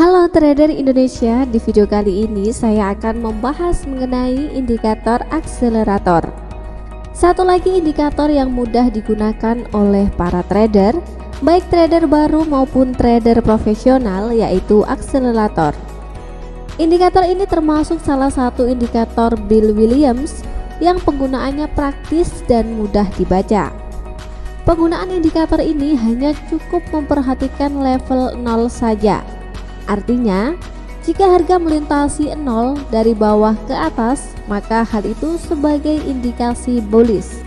Halo trader Indonesia, di video kali ini saya akan membahas mengenai indikator akselerator. Satu lagi indikator yang mudah digunakan oleh para trader, baik trader baru maupun trader profesional, yaitu akselerator. Indikator ini termasuk salah satu indikator Bill Williams yang penggunaannya praktis dan mudah dibaca. Penggunaan indikator ini hanya cukup memperhatikan level 0 saja. Artinya, jika harga melintasi 0 dari bawah ke atas, maka hal itu sebagai indikasi bullish.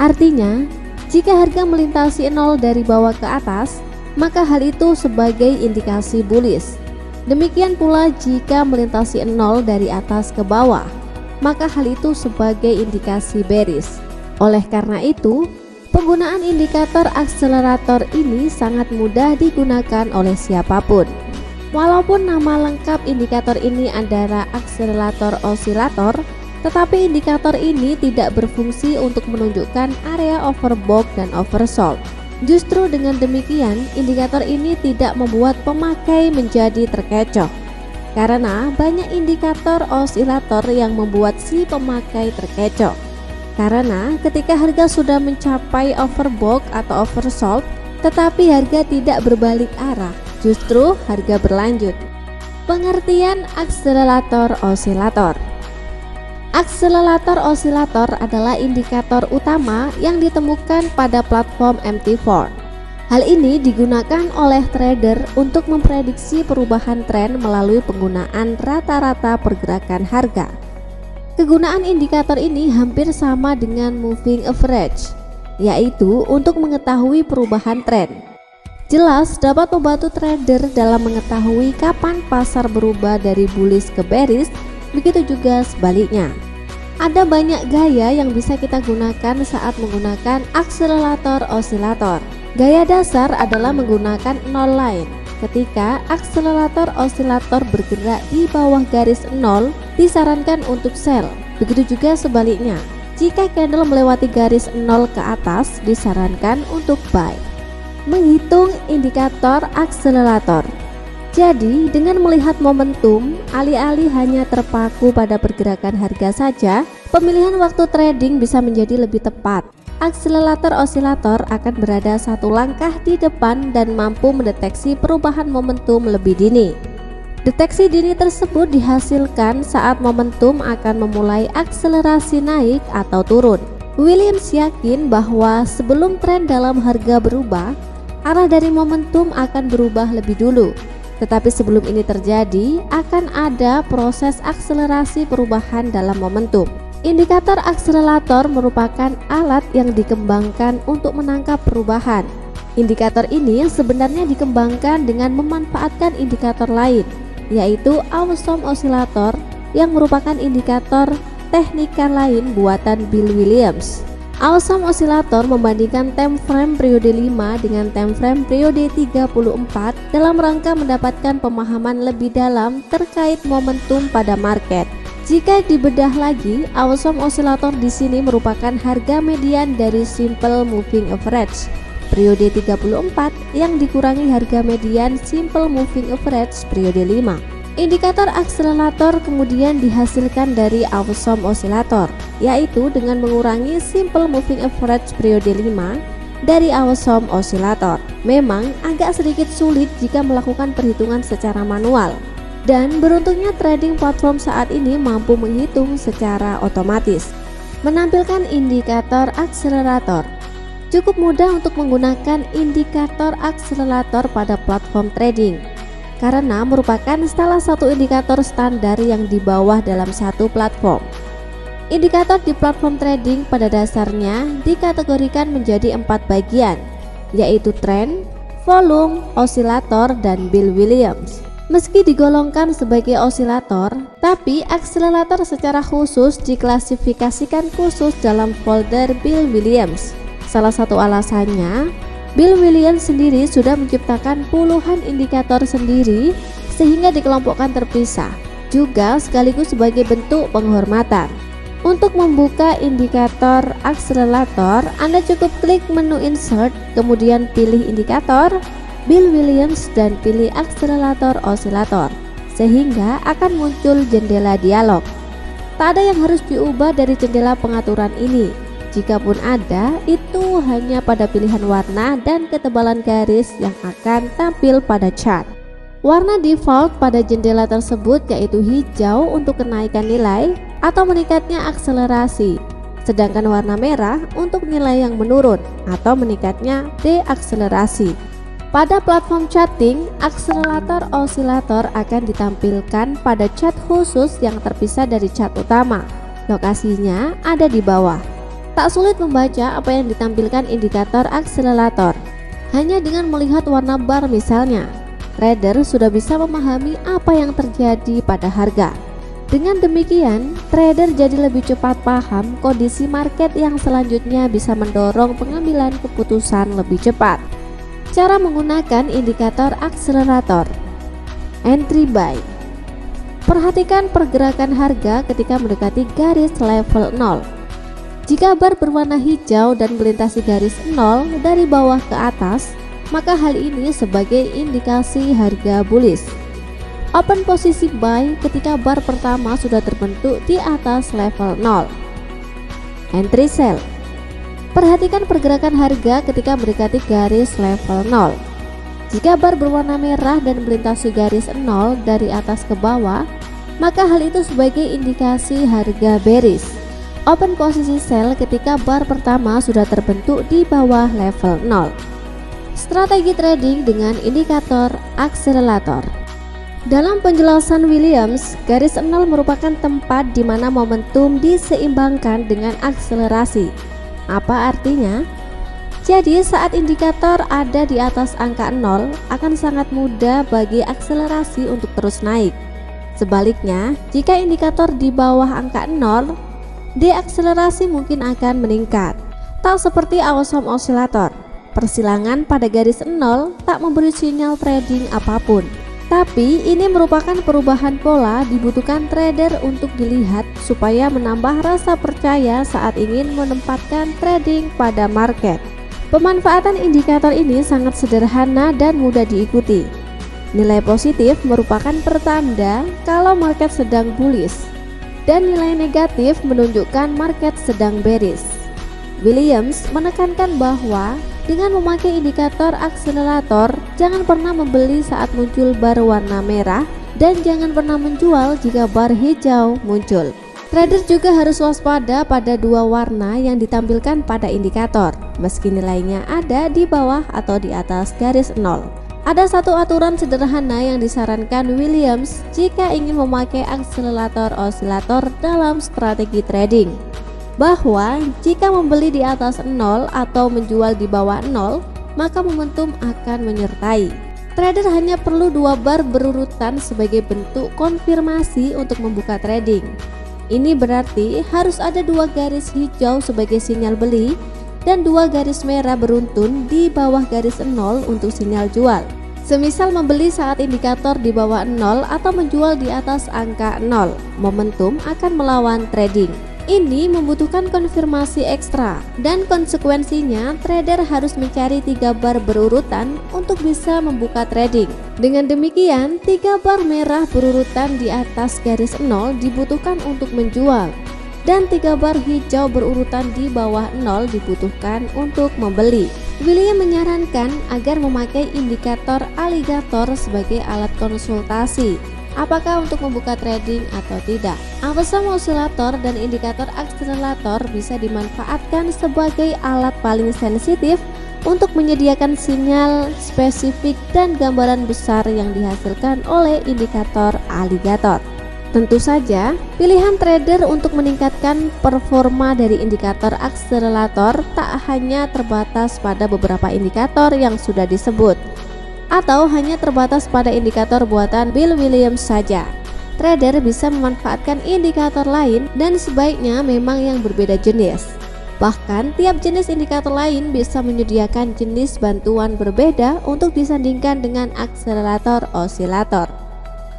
Artinya, jika harga melintasi 0 dari bawah ke atas, maka hal itu sebagai indikasi bullish. Demikian pula jika melintasi 0 dari atas ke bawah, maka hal itu sebagai indikasi bearish. Oleh karena itu, penggunaan indikator akselerator ini sangat mudah digunakan oleh siapapun. Walaupun nama lengkap indikator ini adalah akselerator osilator, tetapi indikator ini tidak berfungsi untuk menunjukkan area overbought dan oversold. Justru dengan demikian, indikator ini tidak membuat pemakai menjadi terkecoh, karena banyak indikator osilator yang membuat si pemakai terkecoh. Karena ketika harga sudah mencapai overbought atau oversold, tetapi harga tidak berbalik arah, justru harga berlanjut. Pengertian akselerator osilator. Akselerator osilator adalah indikator utama yang ditemukan pada platform MT4. Hal ini digunakan oleh trader untuk memprediksi perubahan tren melalui penggunaan rata-rata pergerakan harga. Kegunaan indikator ini hampir sama dengan moving average, yaitu untuk mengetahui perubahan tren. Jelas dapat membantu trader dalam mengetahui kapan pasar berubah dari bullish ke bearish, begitu juga sebaliknya. Ada banyak gaya yang bisa kita gunakan saat menggunakan akselerator osilator. Gaya dasar adalah menggunakan nol line. Ketika akselerator osilator bergerak di bawah garis 0, disarankan untuk sell. Begitu juga sebaliknya. Jika candle melewati garis 0 ke atas, disarankan untuk buy. Menghitung indikator akselerator. Jadi, dengan melihat momentum, alih-alih hanya terpaku pada pergerakan harga saja, pemilihan waktu trading bisa menjadi lebih tepat. Akselerator osilator akan berada satu langkah di depan dan mampu mendeteksi perubahan momentum lebih dini. Deteksi dini tersebut dihasilkan saat momentum akan memulai akselerasi naik atau turun. Williams yakin bahwa sebelum tren dalam harga berubah, arah dari momentum akan berubah lebih dulu. Tetapi sebelum ini terjadi, akan ada proses akselerasi perubahan dalam momentum. Indikator akselerator merupakan alat yang dikembangkan untuk menangkap perubahan. Indikator ini sebenarnya dikembangkan dengan memanfaatkan indikator lain, yaitu Awesome Oscillator yang merupakan indikator teknika lain buatan Bill Williams. Awesome Oscillator membandingkan time frame periode 5 dengan time frame periode 34 dalam rangka mendapatkan pemahaman lebih dalam terkait momentum pada market. Jika dibedah lagi, Awesome Oscillator di sini merupakan harga median dari Simple Moving Average periode 34 yang dikurangi harga median Simple Moving Average periode 5. Indikator akselerator kemudian dihasilkan dari Awesome Oscillator, yaitu dengan mengurangi Simple Moving Average periode 5 dari Awesome Oscillator. Memang agak sedikit sulit jika melakukan perhitungan secara manual, dan beruntungnya trading platform saat ini mampu menghitung secara otomatis. Menampilkan indikator akselerator. Cukup mudah untuk menggunakan indikator akselerator pada platform trading, karena merupakan salah satu indikator standar yang dibawa dalam satu platform. Indikator di platform trading pada dasarnya dikategorikan menjadi 4 bagian, yaitu trend, volume, osilator, dan Bill Williams. Meski digolongkan sebagai osilator, tapi akselerator secara khusus diklasifikasikan khusus dalam folder Bill Williams. Salah satu alasannya, Bill Williams sendiri sudah menciptakan puluhan indikator sendiri sehingga dikelompokkan terpisah, juga sekaligus sebagai bentuk penghormatan. Untuk membuka indikator akselerator, Anda cukup klik menu insert, kemudian pilih indikator, Bill Williams dan pilih akselerator osilator, sehingga akan muncul jendela dialog. Tak ada yang harus diubah dari jendela pengaturan ini. Jikapun ada, itu hanya pada pilihan warna dan ketebalan garis yang akan tampil pada chart. Warna default pada jendela tersebut yaitu hijau untuk kenaikan nilai atau meningkatnya akselerasi, sedangkan warna merah untuk nilai yang menurun atau meningkatnya deakselerasi. Pada platform charting, akselerator osilator akan ditampilkan pada chart khusus yang terpisah dari chart utama. Lokasinya ada di bawah. Tak sulit membaca apa yang ditampilkan indikator akselerator. Hanya dengan melihat warna bar misalnya, trader sudah bisa memahami apa yang terjadi pada harga. Dengan demikian, trader jadi lebih cepat paham kondisi market yang selanjutnya bisa mendorong pengambilan keputusan lebih cepat. Cara menggunakan indikator akselerator. Entry buy. Perhatikan pergerakan harga ketika mendekati garis level 0. Jika bar berwarna hijau dan melintasi garis 0 dari bawah ke atas, maka hal ini sebagai indikasi harga bullish. Open posisi buy ketika bar pertama sudah terbentuk di atas level 0. Entry sell. Perhatikan pergerakan harga ketika mendekati garis level 0. Jika bar berwarna merah dan melintasi garis 0 dari atas ke bawah, maka hal itu sebagai indikasi harga bearish. Open posisi sell ketika bar pertama sudah terbentuk di bawah level 0. Strategi trading dengan indikator akselerator. Dalam penjelasan Williams, garis 0 merupakan tempat di mana momentum diseimbangkan dengan akselerasi. Apa artinya? Jadi saat indikator ada di atas angka 0, akan sangat mudah bagi akselerasi untuk terus naik. Sebaliknya, jika indikator di bawah angka 0, deakselerasi mungkin akan meningkat. Tak seperti awesome osilator, persilangan pada garis 0 tak memberi sinyal trading apapun. Tapi ini merupakan perubahan pola dibutuhkan trader untuk dilihat supaya menambah rasa percaya saat ingin menempatkan trading pada market. Pemanfaatan indikator ini sangat sederhana dan mudah diikuti. Nilai positif merupakan pertanda kalau market sedang bullish, dan nilai negatif menunjukkan market sedang bearish. Williams menekankan bahwa dengan memakai indikator akselerator, jangan pernah membeli saat muncul bar warna merah dan jangan pernah menjual jika bar hijau muncul. Trader juga harus waspada pada dua warna yang ditampilkan pada indikator, meski nilainya ada di bawah atau di atas garis 0. Ada satu aturan sederhana yang disarankan Williams jika ingin memakai akselerator osilator dalam strategi trading, bahwa jika membeli di atas 0 atau menjual di bawah 0, maka momentum akan menyertai. Trader hanya perlu dua bar berurutan sebagai bentuk konfirmasi untuk membuka trading. Ini berarti harus ada dua garis hijau sebagai sinyal beli dan dua garis merah beruntun di bawah garis 0 untuk sinyal jual. Semisal membeli saat indikator di bawah 0 atau menjual di atas angka 0, momentum akan melawan trading. Ini membutuhkan konfirmasi ekstra, dan konsekuensinya trader harus mencari 3 bar berurutan untuk bisa membuka trading. Dengan demikian, 3 bar merah berurutan di atas garis 0 dibutuhkan untuk menjual, dan 3 bar hijau berurutan di bawah 0 dibutuhkan untuk membeli. William menyarankan agar memakai indikator aligator sebagai alat konsultasi, apakah untuk membuka trading atau tidak. Awesome osilator dan indikator akselerator bisa dimanfaatkan sebagai alat paling sensitif untuk menyediakan sinyal spesifik dan gambaran besar yang dihasilkan oleh indikator aligator. Tentu saja, pilihan trader untuk meningkatkan performa dari indikator akselerator tak hanya terbatas pada beberapa indikator yang sudah disebut, atau hanya terbatas pada indikator buatan Bill Williams saja. Trader bisa memanfaatkan indikator lain dan sebaiknya memang yang berbeda jenis. Bahkan tiap jenis indikator lain bisa menyediakan jenis bantuan berbeda untuk disandingkan dengan akselerator osilator.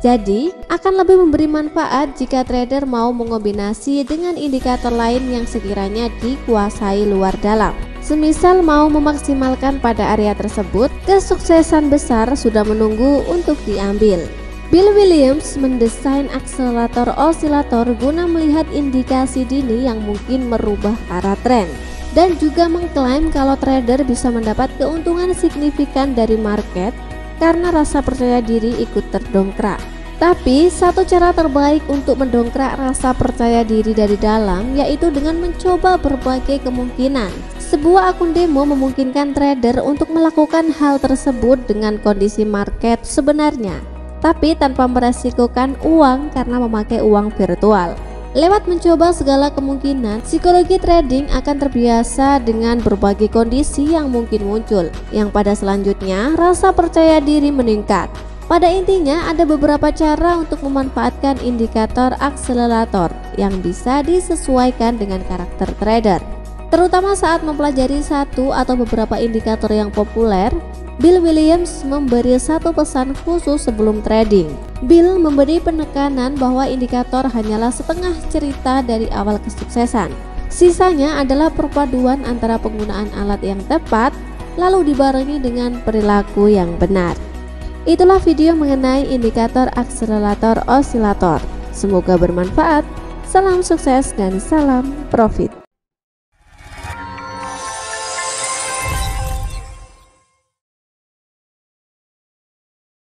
Jadi, akan lebih memberi manfaat jika trader mau mengombinasi dengan indikator lain yang sekiranya dikuasai luar dalam. Semisal mau memaksimalkan pada area tersebut, kesuksesan besar sudah menunggu untuk diambil. Bill Williams mendesain akselerator osilator guna melihat indikasi dini yang mungkin merubah arah tren, dan juga mengklaim kalau trader bisa mendapat keuntungan signifikan dari market karena rasa percaya diri ikut terdongkrak. Tapi satu cara terbaik untuk mendongkrak rasa percaya diri dari dalam yaitu dengan mencoba berbagai kemungkinan. Sebuah akun demo memungkinkan trader untuk melakukan hal tersebut dengan kondisi market sebenarnya, tapi tanpa meresikokan uang karena memakai uang virtual. Lewat mencoba segala kemungkinan, psikologi trading akan terbiasa dengan berbagai kondisi yang mungkin muncul, yang pada selanjutnya rasa percaya diri meningkat. Pada intinya, ada beberapa cara untuk memanfaatkan indikator akselerator yang bisa disesuaikan dengan karakter trader. Terutama saat mempelajari satu atau beberapa indikator yang populer, Bill Williams memberi satu pesan khusus sebelum trading. Bill memberi penekanan bahwa indikator hanyalah setengah cerita dari awal kesuksesan. Sisanya adalah perpaduan antara penggunaan alat yang tepat lalu dibarengi dengan perilaku yang benar. Itulah video mengenai indikator akselerator osilator. Semoga bermanfaat. Salam sukses dan salam profit.